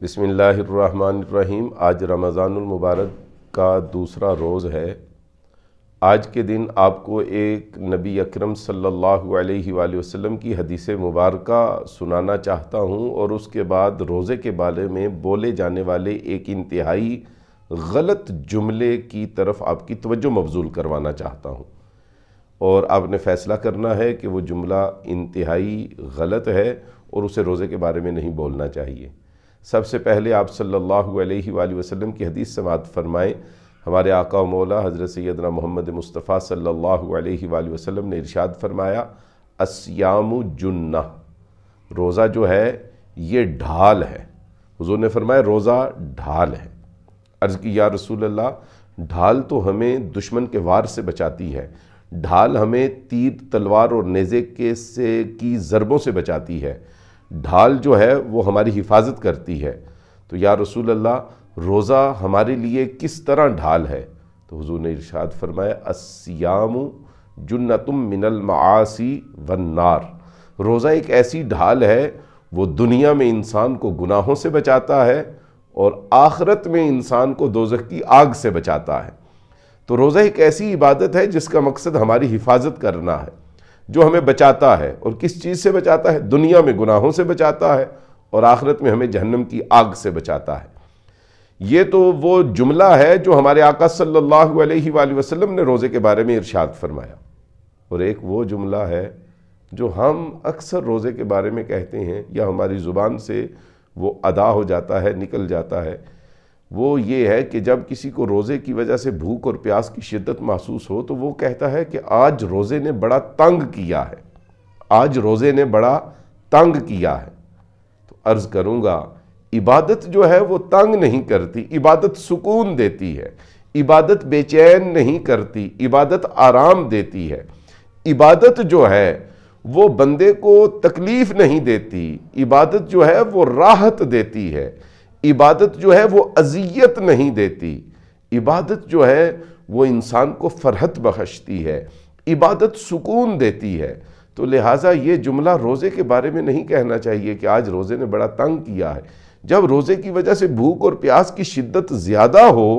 بسم اللہ الرحمن الرحیم۔ آج رمضان المبارک کا دوسرا روز ہے۔ آج کے دن آپ کو ایک نبی اکرم صلی اللہ علیہ وآلہ وسلم کی حدیث مبارکہ سنانا چاہتا ہوں، اور اس کے بعد روزے کے بارے میں بولے جانے والے ایک انتہائی غلط جملے کی طرف آپ کی توجہ مبذول کروانا چاہتا ہوں، اور آپ نے فیصلہ کرنا ہے کہ وہ جملہ انتہائی غلط ہے اور اسے روزے کے بارے میں نہیں بولنا چاہیے۔ سب سے پہلے آپ صلی اللہ علیہ وآلہ وسلم کی حدیث سماعت فرمائیں۔ ہمارے آقا و مولا حضرت سیدنا محمد مصطفیٰ صلی اللہ علیہ وآلہ وسلم نے ارشاد فرمایا، الصیام جنہ، روزہ جو ہے یہ ڈھال ہے۔ حضور نے فرمایا روزہ ڈھال ہے۔ عرض کی یا رسول اللہ، ڈھال تو ہمیں دشمن کے وار سے بچاتی ہے، ڈھال ہمیں تیر تلوار اور نیزے کی ضربوں سے بچاتی ہے، ڈھال جو ہے وہ ہماری حفاظت کرتی ہے، تو یا رسول اللہ روزہ ہمارے لیے کس طرح ڈھال ہے؟ تو حضور نے ارشاد فرمایا، الصیام جنۃ من المعاصی والنار، روزہ ایک ایسی ڈھال ہے، وہ دنیا میں انسان کو گناہوں سے بچاتا ہے اور آخرت میں انسان کو دوزخ کی آگ سے بچاتا ہے۔ تو روزہ ایک ایسی عبادت ہے جس کا مقصد ہماری حفاظت کرنا ہے، جو ہمیں بچاتا ہے، اور کس چیز سے بچاتا ہے؟ دنیا میں گناہوں سے بچاتا ہے اور آخرت میں ہمیں جہنم کی آگ سے بچاتا ہے۔ یہ تو وہ جملہ ہے جو ہمارے آقا صلی اللہ علیہ وآلہ وسلم نے روزے کے بارے میں ارشاد فرمایا، اور ایک وہ جملہ ہے جو ہم اکثر روزے کے بارے میں کہتے ہیں یا ہماری زبان سے وہ ادا ہو جاتا ہے، نکل جاتا ہے۔ وہ یہ ہے کہ جب کسی کو روزے کی وجہ سے بھوک اور پیاس کی شدت محسوس ہو تو وہ کہتا ہے کہ آج روزے نے بڑا تنگ کیا ہے، آج روزے نے بڑا تنگ کیا ہے۔ تو عرض کروں گا، عبادت جو ہے وہ تنگ نہیں کرتی، عبادت سکون دیتی ہے، عبادت بے چین نہیں کرتی، عبادت آرام دیتی ہے، عبادت جو ہے وہ بندے کو تکلیف نہیں دیتی، عبادت جو ہے وہ راحت دیتی ہے، عبادت جو ہے وہ اذیت نہیں دیتی، عبادت جو ہے وہ انسان کو فرحت بخشتی ہے، عبادت سکون دیتی ہے۔ تو لہٰذا یہ جملہ روزے کے بارے میں نہیں کہنا چاہیے کہ آج روزے نے بڑا تنگ کیا ہے۔ جب روزے کی وجہ سے بھوک اور پیاس کی شدت زیادہ ہو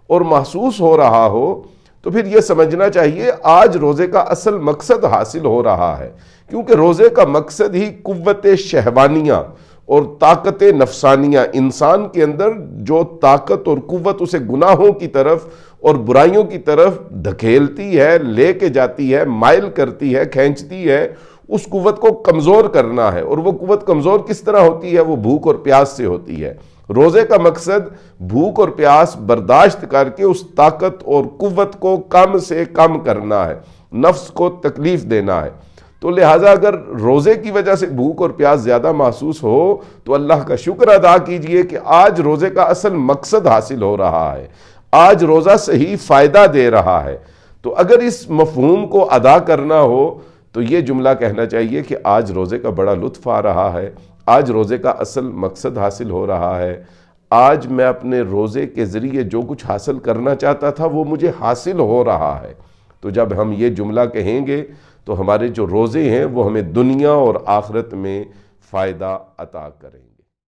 اور محسوس ہو رہا ہو تو پھر یہ سمجھنا چاہیے آج روزے کا اصل مقصد حاصل ہو رہا ہے، کیونکہ روزے کا مقصد ہی قوت شہوانیہ اور طاقت نفسانیہ، انسان کے اندر جو طاقت اور قوت اسے گناہوں کی طرف اور برائیوں کی طرف دھکیلتی ہے، لے کے جاتی ہے، مائل کرتی ہے، کھینچتی ہے، اس قوت کو کمزور کرنا ہے۔ اور وہ قوت کمزور کس طرح ہوتی ہے؟ وہ بھوک اور پیاس سے ہوتی ہے۔ روزے کا مقصد بھوک اور پیاس برداشت کر کے اس طاقت اور قوت کو کم سے کم کرنا ہے، نفس کو تکلیف دینا ہے۔ تو لہٰذا اگر روزے کی وجہ سے بھوک اور پیاس زیادہ محسوس ہو تو اللہ کا شکر ادا کیجئے کہ آج روزے کا اصل مقصد حاصل ہو رہا ہے، آج روزہ صحیح فائدہ دے رہا ہے۔ تو اگر اس مفہوم کو ادا کرنا ہو تو یہ جملہ کہنا چاہیے کہ آج روزے کا بڑا لطف آ رہا ہے، آج روزے کا اصل مقصد حاصل ہو رہا ہے، آج میں اپنے روزے کے ذریعے جو کچھ حاصل کرنا چاہتا تھا وہ مجھے حاصل ہو رہا ہے۔ تو جب ہم یہ جملہ کہیں گے تو ہمارے جو روزے ہیں وہ ہمیں دنیا اور آخرت میں فائدہ عطا کریں۔